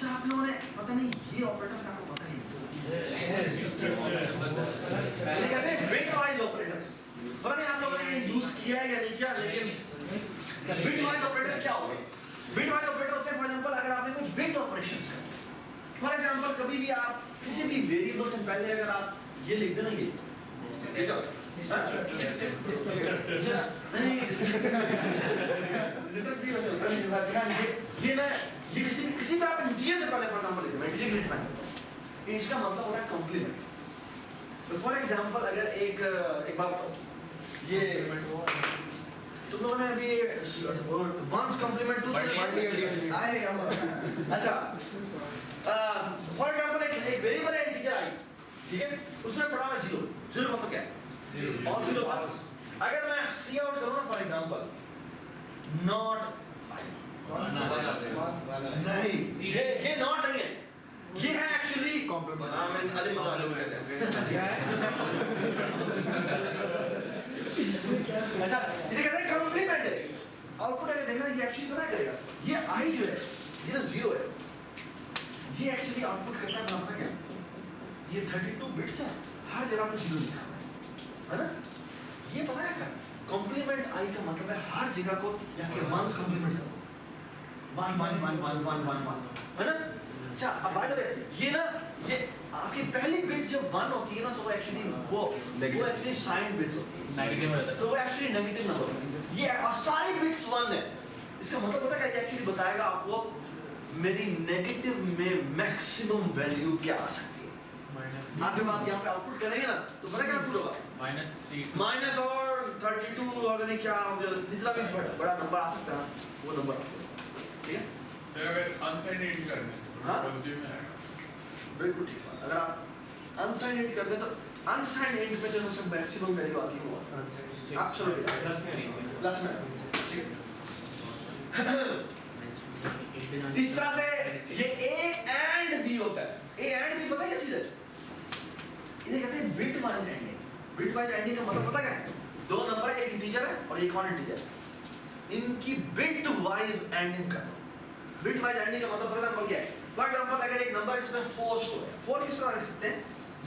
तो आप लोगों ने पता नहीं ये ऑपरेटर्स का आपको पता ही नहीं, ये कहते हैं बिटवाइज ऑपरेटर्स। पता नहीं आप लोगों ने ये यूज किया है या नहीं किया, लेकिन बिटवाइज ऑपरेटर क्या होगा? बिटवाइज ऑपरेटर होते हैं फॉर एग्जांपल अगर आपने कोई बिट ऑपरेशंस कर, फॉर एग्जांपल कभी भी आप किसी भी वेरिएबल से पहले अगर आप ये लिख देना ये किसी भी आप इंटीजर से पहले फॉर एग्जांपल लिख देना इंटीजर लिख पाएंगे, इसका मतलब होता है कॉम्प्लीमेंट। तो फॉर एग्जांपल अगर एक बात बताओ, ये तुम लोगों ने अभी वंस कॉम्प्लीमेंट टू से पढ़ लिया आए हम। अच्छा फॉर एग्जांपल एक वेरिएबल है इंटीजर आई, ठीक है, उसमें पड़ा हुआ 0 मतलब क्या है और 0 वापस। अगर मैं सी आउट करूं ना फॉर एग्जांपल नॉट आई, नहीं ये नॉट नहीं है, ये है एक्चुअली कॉम्प्लीमेंट। हां मैं अली मजाक कहते हैं क्या है। अच्छा इसे कहते हैं कॉम्प्लीमेंट है। आउटपुट अगर देखना ये एक्चुअली पता करेगा ये आई जो है ये 0 है, ये एक्चुअली आउटपुट करता है पता क्या, ये 32 बिट्स है, हर जगह पे 0 लिखा हुआ है ना। ये पता है क्या कॉम्प्लीमेंट आई का मतलब है हर जगह को जाके वंस कॉम्प्लीमेंट करो 1 1 1 1 1 1 1 है ना। अच्छा अब बाय द वे ये ना ये आपकी पहली बिट जब 1 होती है ना तो वो एक्चुअली एक्चुअली साइन बिट होती है, नेगेटिव होता है, तो वो एक्चुअली नेगेटिव नंबर होती है। ये सारी बिट्स 1 है, इसका मतलब पता क्या, ये एक्चुअली बताएगा आपको मेरी नेगेटिव में मैक्सिमम वैल्यू क्या आ सकती है। आप जब आप यहाँ पे आउटपुट करेंगे ना तो पता क्या आउटपुट होगा माइनस और 32 और नहीं क्या जितना भी बड़ा नंबर आ सकता है वो नंबर, ठीक है। फिर अगर अनसाइंड एंड करना है हाँ? पॉजिटिव में आएगा, बिल्कुल ठीक बात। अगर आप अनसाइंड एंड कर दें तो अनसाइंड एंड पे जो सबसे मैक्सिमम वैल्यू आती है वो एब्सोल्युटली प्लस में, ठीक है। इस तरह से ये A एंड B होता है। A एंड B पता है क्या चीज है, इसे कहते हैं bit wise ending. Bit wise ending का मतलब पता क्या है, दो नंबर है, एक इंटीजर है और एक और इंटीजर, इनकी बिट वाइज एंडिंग कर दो। बिट वाइज एंडिंग का मतलब फॉर एग्जांपल क्या है, फॉर एग्जांपल अगर एक नंबर इसमें 4 स्टोर है, 4 किस तरह लिख सकते हैं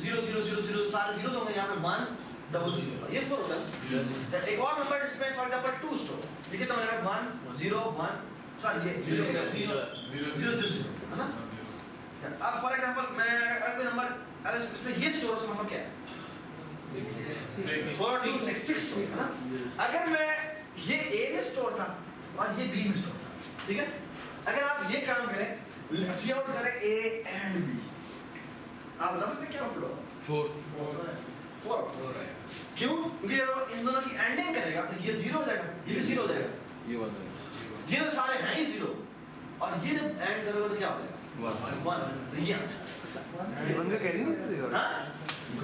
0 0 0 0 सारे जीरोस होंगे, यहाँ पे 1 डबल 0 ये 4 होता है। एक और नंबर इसमें फॉर एग्जांपल 2 स्टोर लिखे तो मैंने 1 0 1 सॉरी ये 0 0 0 है ना। अब फॉर एग्जांपल मैं अगर कोई नंबर अगर इसमें ये स्टोर से मतलब क्या है 4 2 6 6 स्टोर है ना। अगर मैं ये A में स्टोर था और ये B में स्टोर था, ठीक है। अगर आप ये काम करें सी आउट करें A एंड B, आप बता सकते हैं क्या आउटपुट होगा 4 क्यों, क्योंकि इन दोनों की एंडिंग करेगा तो ये 0 हो जाएगा, ये भी 0 हो जाएगा, ये तो सारे हैं ही 0, और ये जब एंड करोगे तो क्या हो जाएगा 1 तो ये आंसर वन का कैरी नहीं देगा हाँ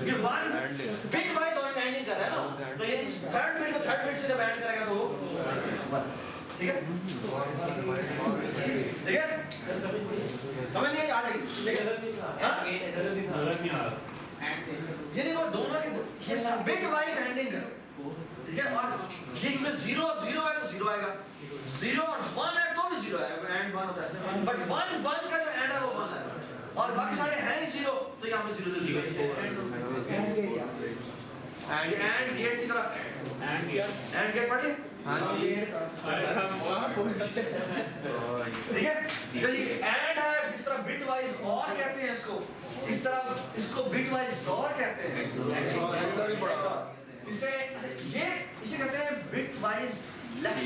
ये 1 बिट वाइज और एंडिंग कर रहा है ना तो ये इस थर्ड बिट को थर्ड बिट से जब ऐड करेगा तो वो 1 ठीक है ठीक है समझ नहीं आ जाएगी हाँ? गलत नहीं आ रहा ये देखो दोनों के ये बिट वाइज एंडिंग है ठीक है और ये में 0 और 0 है तो 0 आएगा 0 और 1 है तो भी 0 आएगा एंड 1 होता है बट 1 1 का जो एंड है वो 1 है और बाकी सारे हैं ही 0 तो यहाँ पे 0 0 एंड गेट की तरह एंड गेट पढ़िए हाँ जी ठीक है चलिए एंड है इस तरह बिट वाइज और कहते हैं इसको इस तरह इसको बिट वाइज और कहते हैं इसे ये इसे कहते हैं बिट वाइज लेफ्ट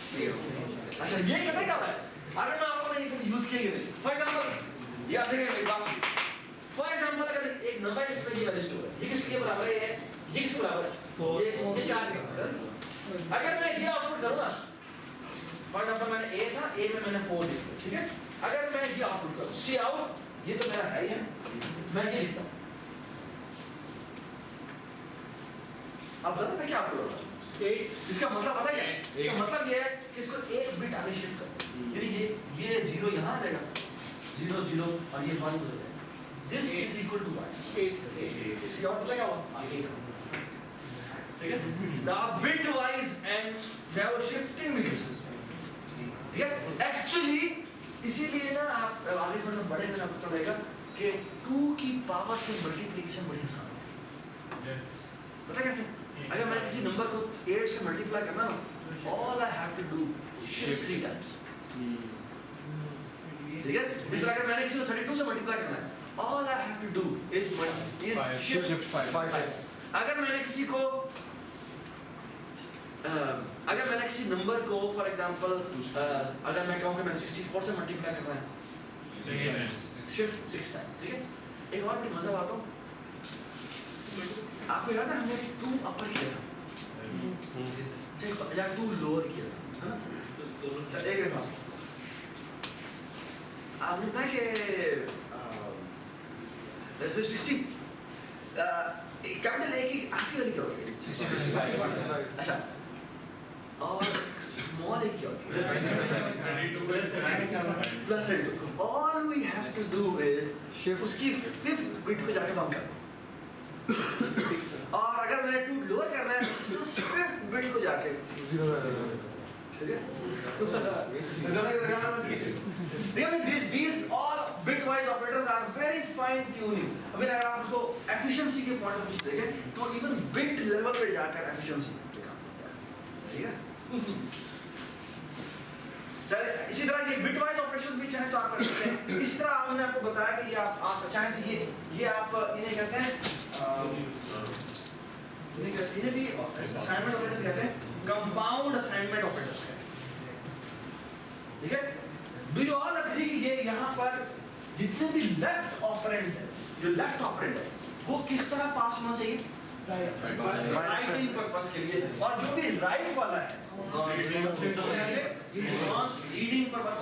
शिफ्ट अच्छा ये कहते क्या है अगर मैं आपको ये यूज किया फॉर एग्जांपल ये आते हैं मेरी बात फॉर एग्जांपल अगर एक नंबर इसमें ये वैल्यू है ये किसके बराबर है ये किसके बराबर है ये 4 के बराबर अगर मैं ये आउटपुट करूं ना फॉर एग्जांपल मैंने a था a में मैंने 4 लिखा ठीक है अगर मैं ये आउटपुट करूं सी आउट ये तो मेरा है ही है मैं ये लिखता हूं अब पता है क्या आउटपुट होगा 8 इसका मतलब पता क्या है इसका मतलब ये है कि इसको एक बिट आगे शिफ्ट कर यानी ये 0 यहां आ जाएगा 0 0 और ये 1 हो जाएगा this is equal to 8 C out पता क्या हुआ 8 ठीक है द बिट वाइज एंड जो है वो शिफ्टिंग मेकैनिज्म ठीक है एक्चुअली इसीलिए ना आप आगे थोड़ा बड़े में आपको पड़ेगा कि 2 की पावर से मल्टीप्लिकेशन बड़ी आसान है पता कैसे अगर मैंने किसी नंबर को 8 से मल्टीप्लाई करना ना all I have to do shift 3 times ठीक है इस तरह अगर मैंने किसी को 32 से मल्टीप्लाई करना है all I have to do is shift 5 times अगर मैंने किसी को अगर मैंने किसी नंबर को फॉर एग्जांपल अगर मैं कहूं कि मैंने 64 से मल्टीप्लाई करना है शिफ्ट 6 टाइम ठीक है एक और बड़ी मजा आता हूं आपको याद है हमने 2 अपर किया था या 2 लोअर किया था है ना एक मिनट आपने बताया कि 60 कैपिटल ए की आसी वाली क्या होती है 65 अच्छा और स्मॉल ए क्या होती है plus all we have to do is shift उसकी 5th बिट को जाके वहां करना और अगर मैंने 2 लोअर करना है 5th बिट को जाके 0 ठीक है these all bitwise operators are very fine tuning अभी अगर आप उसको efficiency के पॉइंट ऑफ व्यू से देखें तो इवन बिट लेवल पे जाकर efficiency पे काम करता है ठीक है सर इसी तरह ये बिटवाइज ऑपरेशंस भी चाहे तो आप कर सकते हैं इस तरह हमने आपको बताया कि ये आप चाहे तो ये आप इन्हें कहते हैं इन्हें भी असाइनमेंट ऑपरेटर्स कहते हैं कंपाउंड असाइनमेंट ऑपरेटर्स ठीक है डू यू ऑल एग्री कि ये यहाँ पर जितने भी लेफ्ट ऑपरेंड है जो लेफ्ट ऑपरेंड है वो किस तरह पास होना चाहिए राइटिंग पर्पस के लिए और जो भी राइट वाला है रीडिंग पर्पस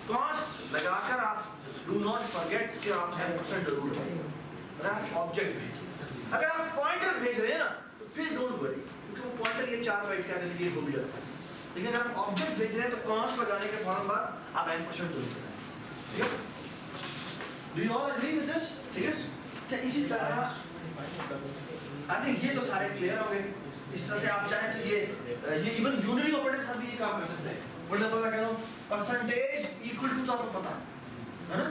कॉन्स्ट लगाकर आप डू नॉट फॉरगेट कि आप 10% जरूर लगाइएगा आप ऑब्जेक्ट भेजिए अगर आप पॉइंटर भेज रहे हैं ना तो फिर डोंट वरी क्योंकि वो पॉइंटर ये 4 बाइट का लिए हो भी जाता है लेकिन अगर आप ऑब्जेक्ट भेज रहे हैं तो कॉन्स्ट लगाने के फौरन बाद आप 9% जरूर लगाएं ठीक है do you all agree with this ठीक है इसी तरह आई थिंक ये तो सारे क्लियर हो गए इस तरह से आप चाहें तो ये इवन यूनिटी ऑपरेटर्स भी ये काम कर सकते हैं फॉर एग्जांपल मैं कह रहा हूं परसेंटेज इक्वल टू तो आपको पता है ना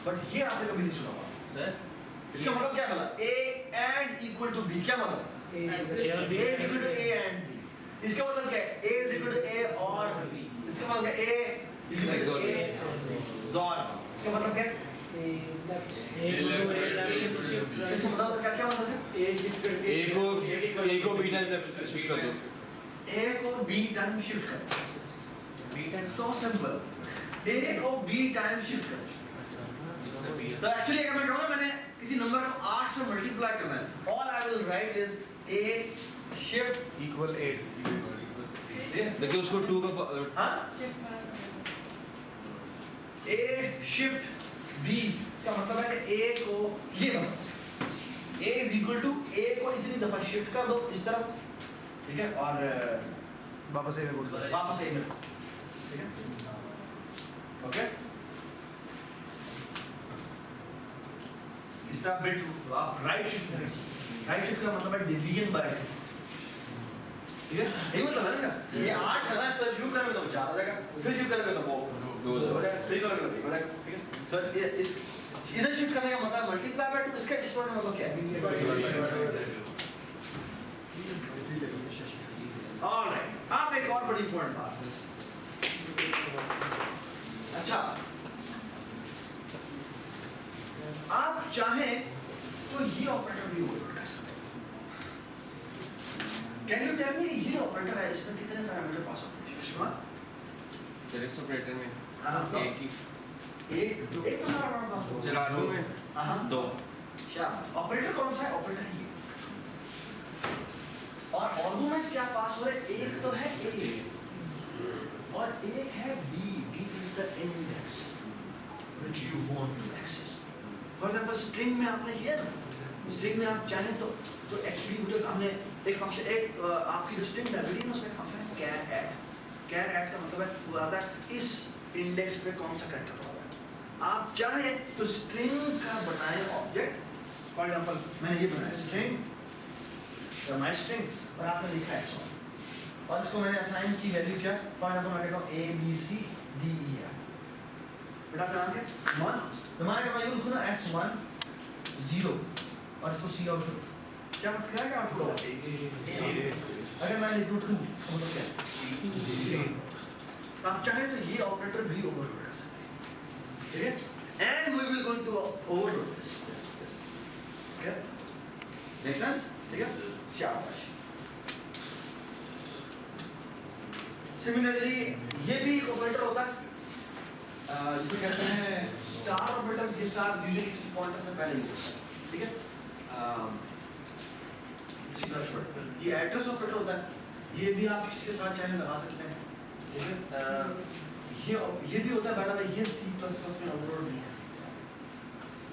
बट ये आपने कभी नहीं सुना होगा सर इसका मतलब क्या बोला a and equal to b क्या मतलब a is equal to a and b इसका मतलब क्या है a is equal to a और b इसका मतलब क्या है a is equal to a XOR इसका मतलब क्या है इसका मतलब क्या मतलब है A को B टाइम्स शिफ्ट कर दो a को b टाइम शिफ्ट कर सो सिंपल a को b टाइम शिफ्ट कर तो एक्चुअली अगर मैं कहूं ना मैंने किसी नंबर को 8 से मल्टीप्लाई करना है all I will write is a shift equal 8 देखिए उसको 2 का हां ए शिफ्ट बी, इसका मतलब है कि ए को ये मतलब ए इज इक्वल टू ए को इतनी दफा शिफ्ट कर दो इस तरफ, ठीक है, और वापस ए में बोल दो। वापस ए में, ठीक है, ओके। इस तरह बिट आप राइट शिफ्ट का मतलब है डिवीजन बाय, ठीक है, यही मतलब है ना सर। ये 8 है ना, इस पर यू करेंगे तो 4 आ जाएगा, फिर यू करेंगे तो वो 2 हो जाएगा, फिर करेंगे तो 1 हो जाएगा, ठीक है। सर ये इस इधर शिफ्ट करने का मतलब मल्टीप्लाई बाय 2, इसका एक्सप्लोर का मतलब क्या है? ऑलराइट, आप एक और बड़ी इंपॉर्टेंट बात, अच्छा आप चाहें तो ये ऑपरेटर भी ओवरलोड कर सकते हैं। कैन यू टेल मी ये ऑपरेटर है, इसमें कितने पैरामीटर पास होते हैं? शुमा सेलेक्ट ऑपरेटर में हाँ, एक ही एक पैरामीटर पास होता है। फिर आर्गुमेंट हाँ 2 शाबाश। ऑपरेटर कौन सा है? ऑपरेटर है ये, और आर्गुमेंट क्या पास हो रहा है? एक तो है ए और एक है B. B is the index which you want to access. For example string में आपने किया ना, स्ट्रिंग में आप चाहें तो एक्चुअली वो जो हमने एक फंक्शन, एक आपकी जो स्ट्रिंग लाइब्रेरी है उसमें एक फंक्शन है कैर ऐड। कैर ऐड का मतलब है वो आता है इस इंडेक्स पे कौन सा कैरेक्टर होगा। आप चाहें तो स्ट्रिंग का बनाए ऑब्जेक्ट, फॉर एग्जांपल मैंने ये बनाया स्ट्रिंग, माय स्ट्रिंग, और आपने लिखा है S1 और इसको मैंने असाइन की वैल्यू क्या, फॉर एग्जांपल मैं कहता हूं A B C D E F, बेटा फिर आगे 1, तो मैंने कहा ये लिखो ना S1 0 और इसको C आउटपुट, क्या मतलब क्या आउटपुट होगा? अगर मैं लिखूं 2 मतलब क्या? आप चाहें तो ये ऑपरेटर भी ओवरलोड कर सकते हैं, ठीक है, and we will going to overload this, okay, make sense, ठीक है, शाबाश। सिमिलरली ये भी एक ऑपरेटर होता है जिसे कहते हैं स्टार ऑपरेटर। ये स्टार यूजुअली किसी पॉइंटर से पहले नहीं होता है, ठीक है, इसी तरह छोड़। ये एड्रेस ऑपरेटर होता है, ये भी आप किसी के साथ चाहे लगा सकते हैं, ठीक है। ये भी होता है, बाय द वे ये C++ में ओवरलोड नहीं है,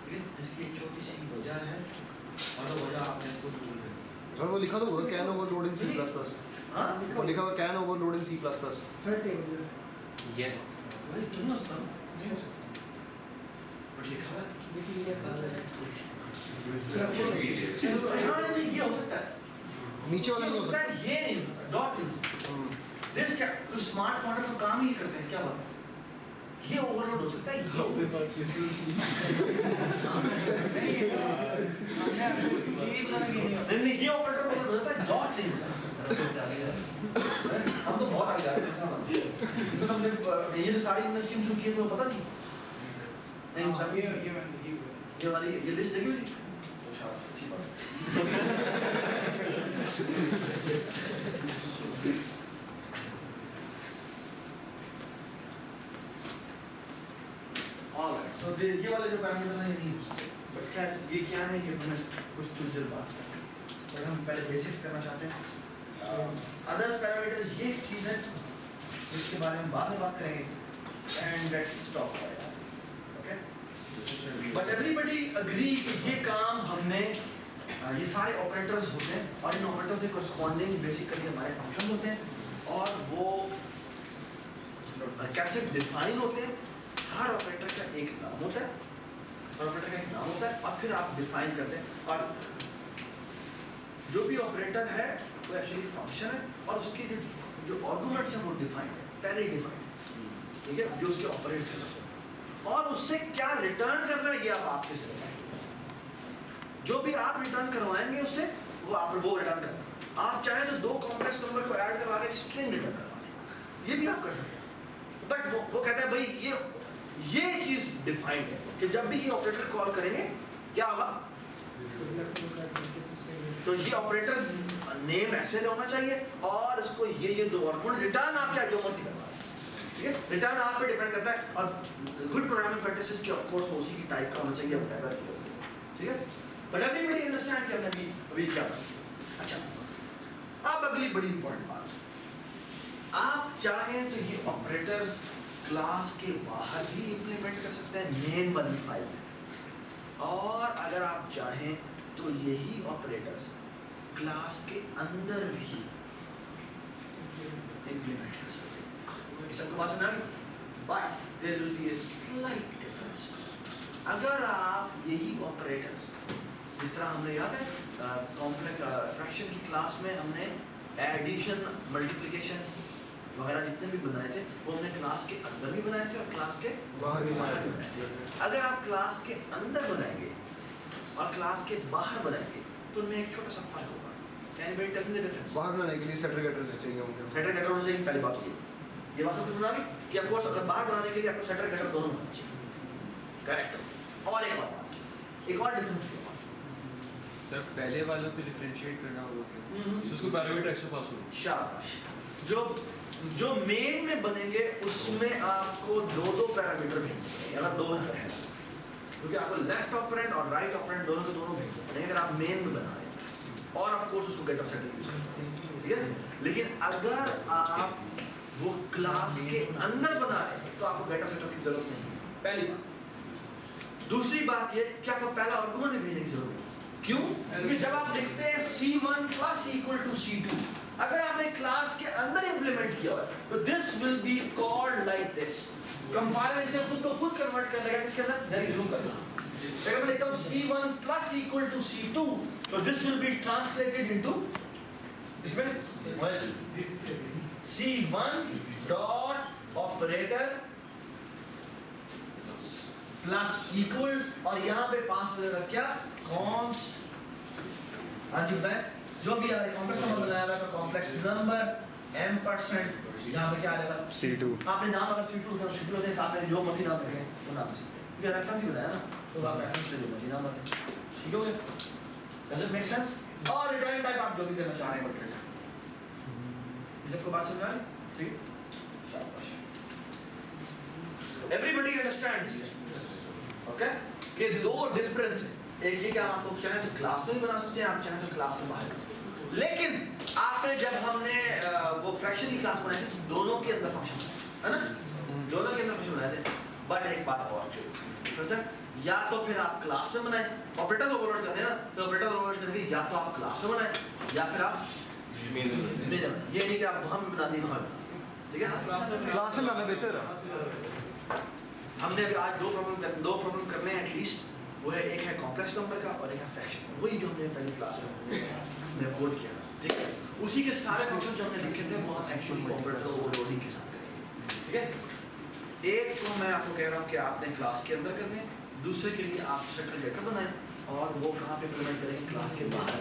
ठीक है, इसकी एक छोटी सी वजह है और वो वजह आपने इसको भूल कर दी। सर वो लिखा तो होगा कैन ओवरलोड इन C++। हां वो लिखा हुआ can overload in C++। Third table yes वही तो नहीं होता नहीं हो सकता, बट लिखा है देखिए ये कहां है हाँ नहीं ये हो सकता है, नीचे वाला नहीं हो सकता। ये नहीं होता, डॉट नहीं होता, दिस क्या तो स्मार्ट मॉडल तो काम ही करते हैं, क्या बात है, ये ओवरलोड हो सकता है, नहीं ये ऑपरेटर ओवरलोड हो जाता है, डॉट नहीं होता। हम तो बहुत आगे जा रहे हैं, तो हमने ये जो सारी यूनिवर्सिटी शुरू की तो पता थी नहीं, सब ये वाली ये लिस्ट देखी हुई थी, तो शाबाश अच्छी बात। ऑलराइट, सो ये वाले जो पैरामीटर हैं नहीं यूज करते, बट खैर ये क्या है ये हमें कुछ थोड़ी देर बात करेंगे, बट हम पहले बेसिक्स करना चाहते हैं। अदर्स पैरामीटर्स ये एक चीज़ है जिसके बारे में बाद में बात करेंगे, and let's stop okay. But everybody agree कि ये काम हमने ये सारे ऑपरेटर्स होते हैं और इन ऑपरेटर्स से कॉरस्पॉन्डिंग बेसिकली हमारे फंक्शन होते हैं और वो कैसे डिफाइन होते हैं। हर ऑपरेटर का एक नाम होता है, हर ऑपरेटर का एक नाम होता है और फिर आप डिफाइन करते हैं, और जो भी ऑपरेटर है वो एक्चुअली फंक्शन है और उसके जो आर्गुमेंट्स हैं वो डिफाइंड है, पहले ही डिफाइंड है, ठीक है, जो उसके ऑपरेट्स करना है और उससे क्या रिटर्न करना है ये आप आपके से बताएंगे। जो भी आप रिटर्न करवाएंगे उससे वो रिटर्न करना है। आप चाहें तो 2 कॉम्प्लेक्स नंबर को ऐड करवा के स्ट्रिंग रिटर्न करवा दें, ये भी आप कर सकते हैं, बट वो कहता है भाई ये चीज डिफाइंड है कि जब भी ये ऑपरेटर कॉल करेंगे क्या होगा, तो ये ऑपरेटर नेम ऐसे होना चाहिए और इसको ये 2 आर्गुमेंट रिटर्न आप क्या जो मर्जी करवा दें, ठीक है, रिटर्न आप पे डिपेंड करता है और गुड प्रोग्रामिंग प्रैक्टिसेस की ऑफ कोर्स उसी की टाइप का होना चाहिए, व्हाटएवर, ठीक है, बट एवरीबॉडी अंडरस्टैंड कि हमने अभी क्या बात। अच्छा अब अगली बड़ी इंपॉर्टेंट बात, आप चाहें तो ये ऑपरेटर्स क्लास के बाहर भी इम्प्लीमेंट कर सकते हैं मेन वाली फाइल में, और अगर आप चाहें तो यही ऑपरेटर्स क्लास के अंदर भी इम्प्लीमेंट कर सकते हैं। सबको बात समझ आ गई? But there will be a slight difference. अगर आप यही ऑपरेटर्स, जिस तरह हमने याद है कॉम्प्लेक्स फ्रैक्शन की क्लास में हमने एडिशन, मल्टीप्लिकेशन वगैरह जितने भी बनाए थे वो हमने क्लास के अंदर भी बनाए थे और क्लास के बाहर भी बाहर भी बनाए थे। अगर आप क्लास के अंदर बनाएंगे और क्लास के बाहर बनाएंगे तो उनमें एक छोटा सा फर्क होगा। Can be tell me the difference? बाहर बनाने के लिए सेटर गेटर चाहिए होंगे। सेटर गेटर होना चाहिए, पहली बात ये बात सबको सुना कि ऑफ कोर्स अगर बाहर बनाने के लिए आपको सेटर गेटर दोनों होना चाहिए। करेक्ट। और एक और बात, एक और डिफरेंस सर पहले वालों से डिफरेंशिएट करना होगा उसे। उसको पैरामीटर एक्स्ट्रा पास हो। शाबाश। जो मेन में बनेंगे उसमें आपको दो पैरामीटर भेजने पड़ेंगे अगर दो है, क्योंकि आपको लेफ्ट ऑपरेंड और राइट ऑपरेंड दोनों के दोनों भेजने पड़ेंगे अगर आप मेन में बना रहे हैं, और ऑफ कोर्स उसको गेटर सेटर यूज करते हैं, ठीक है। लेकिन अगर आप वो क्लास के अंदर बना रहे हैं तो आपको गेटर सेटर की जरूरत नहीं है, पहली बात। दूसरी बात ये कि आपको पहला आर्गुमेंट भेजने की जरूरत है। क्यों? क्योंकि जब आप लिखते हैं C1 plus equal to C2, अगर आपने क्लास के अंदर इंप्लीमेंट किया है तो this will be called like this. Compiler इसे खुद को खुद कन्वर्ट कर लेगा किसके अंदर? जरा जूम करना। अगर मैं लिखता हूं C1 plus equal to C2 तो this will be translated into इसमें C1 dot operator plus equal, और यहाँ पे पास हो जाएगा क्या? कॉन्स्ट। हाँ जी बताएं, जो भी कॉम्प्लेक्स नंबर बनाया हुआ है तो कॉम्प्लेक्स नंबर m%, यहाँ पे क्या आ जाएगा? C2। आपने नाम अगर C2 उठाओ, C2 होते हैं तो आपने जो मर्जी नाम रखें वो नाम दे सकते हैं। ये रेफरेंस ही बनाया ना, तो आप रेफरेंस से जो मर्जी नाम रखें, ठीक हो गया? Does it make sense? और रिटर्न टाइप आप जो भी करना चाह रहे हैं बट इस सबको बात समझ आ रही? ठीक, शाबाश। Everybody understand this? ओके? कि दो डिफरेंस है, एक ये कि आप आपको चाहे तो क्लास में भी बना सकते हैं, आप चाहे तो क्लास के बाहर बना सकते हैं। लेकिन आपने जब हमने वो फ्रैक्शन की क्लास बनाई थी तो दोनों के अंदर फंक्शन है ना, दोनों के अंदर फंक्शन बनाए थे। बट एक बात और जो डिफरेंस है, या तो फिर आप क्लास में बनाए, ऑपरेटर ओवरलोड करने ना, तो ऑपरेटर ओवरलोड करके या तो आप क्लास में बनाए या फिर आप मेन में बनाए। ये नहीं कि आप वहां भी बना दी वहां बना दी, ठीक है? क्लास में बनाना बेहतर है। हमने अभी आज दो प्रॉब्लम करने हैं एटलीस्ट, वो है एक है कॉम्प्लेक्स नंबर का और एक है फ्रैक्शन, वही जो हमने पहली क्लास में हमने कोड किया था, ठीक है? उसी के सारे फंक्शन जो हमने लिखे थे वो हम एक्चुअली ऑपरेटर ओवरलोडिंग के साथ करेंगे, ठीक है? एक तो मैं आपको कह रहा हूँ कि आपने क्लास के अंदर करने, दूसरे के लिए आप सेटर गेटर बनाएं और वो कहाँ पे इम्प्लीमेंट करेंगे? क्लास के बाहर।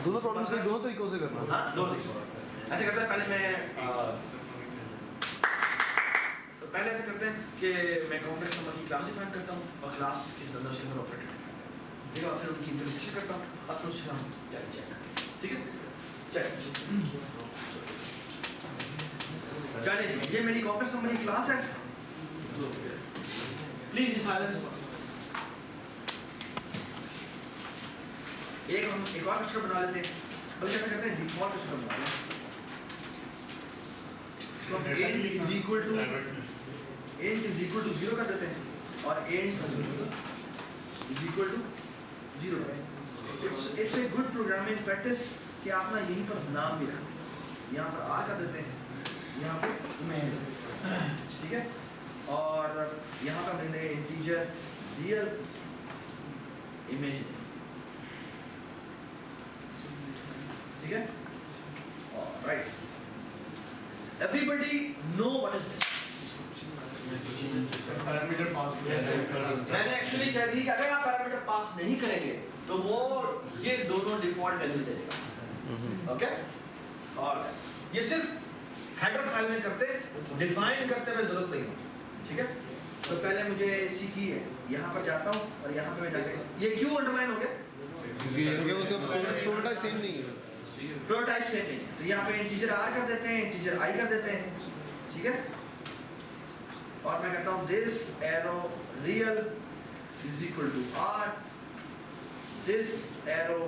दोनों प्रॉब्लम्स को दोनों तरीकों से करना। हाँ, दोनों ऐसे करते हैं। पहले मैं पहले ऐसे करते हैं कि मैं कॉम्प्लेक्स नंबर की क्लास डिफाइन करता हूँ और क्लास के अंदर उसके अंदर ऑपरेटर डिफाइन करता हूँ, ठीक है? और फिर उनकी इंप्लीमेंटेशन करता हूँ, अब फिर उससे हम चेक, ठीक है? चलिए जी, ये मेरी कॉम्प्लेक्स नंबर की क्लास है। Please silence. एक हम एक और स्ट्रक्चर बना लेते हैं, बल्कि क्या करते हैं डिफॉल्ट स्ट्रक्चर बना लेते हैं। इसको हम int is equal to 0 कर देते हैं और int is equal to 0। It's a good programming practice कि आप ना यहीं पर नाम भी रखते हैं, यहाँ पर r कर देते हैं, यहाँ पे main, ठीक है? और यहाँ पर मैंने इंटीजर रियल इमेजिनरी, ठीक है? Right, everybody know what is this? Parameter pass मैंने एक्चुअली कह दी कि अगर आप पैरामीटर पास नहीं करेंगे तो वो ये दोनों डिफॉल्ट वैल्यू दे देगा, ओके? और ये सिर्फ हेडर फाइल में करते, डिफाइन करते हुए जरूरत नहीं होती, ठीक है? तो पहले मुझे सी की है, यहाँ पर जाता हूँ और यहाँ पे मैं जाके ये क्यों अंडरलाइन हो गया? क्योंकि उसका प्रोटोटाइप सेम नहीं है। प्रोटोटाइप सेम नहीं है, तो यहाँ पे इंटीजर r कर देते हैं, इंटीजर i कर देते हैं, ठीक है? और मैं कहता हूँ this arrow real is equal to r, this arrow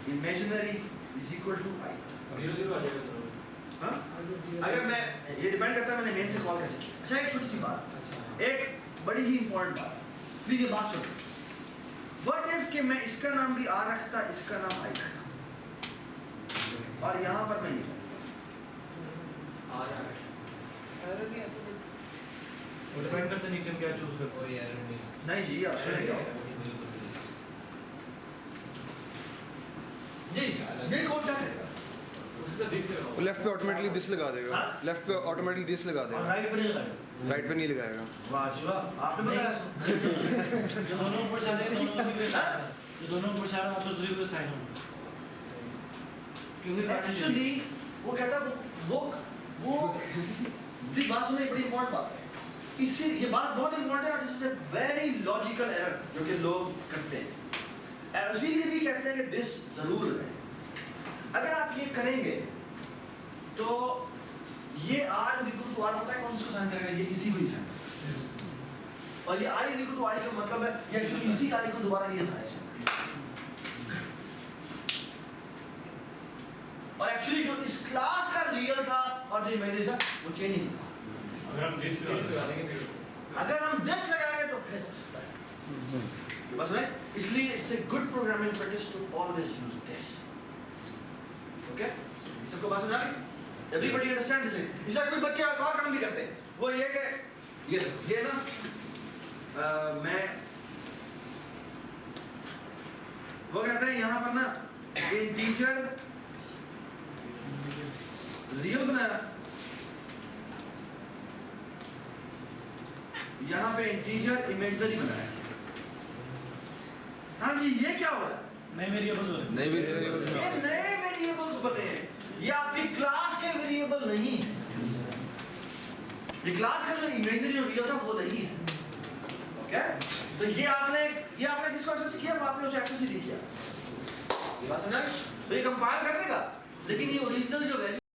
imaginary is equal to i। 0 0 आ जाएगा। हाँ? अगर मैं ये डिपेंड करता है मैंने मेन से कॉल कैसे की। अच्छा एक छोटी सी बात, एक बड़ी ही इंपॉर्टेंट बात, प्लीज ये बात सुनो। व्हाट इफ कि मैं इसका नाम भी आ रखता, इसका नाम आई रखता, और यहाँ पर मैं लिखा आ रहा है एरर नहीं आता वो डिपेंड करता है नीचे में क्या चूज करते कोई एरर नहीं नहीं जी आप सुने क्या ये कोड क्या करेगा? उसके साथ दिस लगाओ। लेफ्ट पे ऑटोमेटिकली दिस लगा देगा, हाँ? लेफ्ट पे ऑटोमेटिकली दिस लगा और देगा, राइट पर नहीं लगाएगा। राइट पे नहीं लगाएगा। वाह जी वाह, आपने बताया इसको। जो दोनों ऊपर से आ रहे हैं दोनों उसी पे जो दोनों ऊपर से आ रहे हैं वापस उसी पे साइन होंगे क्योंकि एक्चुअली वो कहता वो प्लीज बात सुनो, एक बड़ी इंपॉर्टेंट बात है। इससे ये बात बहुत इंपॉर्टेंट है और this is a very logical error जो कि लोग करते हैं। और इसीलिए भी कहते हैं कि दिस जरूर लगाएं। अगर आप ये करेंगे तो ये r is equal to r होता है, कौन इसको साइन करेगा? ये इसी को ही साइन करेगा। और ये i is equal to i का मतलब है या जो इसी i को दोबारा ये साइन। और एक्चुअली जो इस क्लास का रियल था और जो इमेजिनरी था वो चेंज नहीं था। अगर हम दिस लगा देंगे फिर अगर हम दिस लगाएंगे तो फिर हो सकता है बस में। इसलिए it's a good programming practice to always use this. Okay, सबको बात समझ आ गई? Everybody understand this? इसका कोई बच्चे एक और काम भी करते हैं, वो ये कि ये ना मैं वो कहते हैं यहाँ पर ना इंटीजर रियल बनाया, यहाँ पे इंटीजर इमेजिनरी बनाया। हाँ जी, ये क्या हो रहा है? नए वेरिएबल्स हो रहे हैं नहीं भी ये नए वेरिएबल्स बने हैं, ये आपकी क्लास के वेरिएबल नहीं है। ये क्लास का जो इमेजिनरी और रियल था वो नहीं है। ओके, तो ये आपने किसको एक्सेस किया? वो आपने उसे एक्सेस ही नहीं किया। ये बात समझ? तो ये कंपाइल कर देगा, लेकिन ये ओरिजिनल जो वैल्यू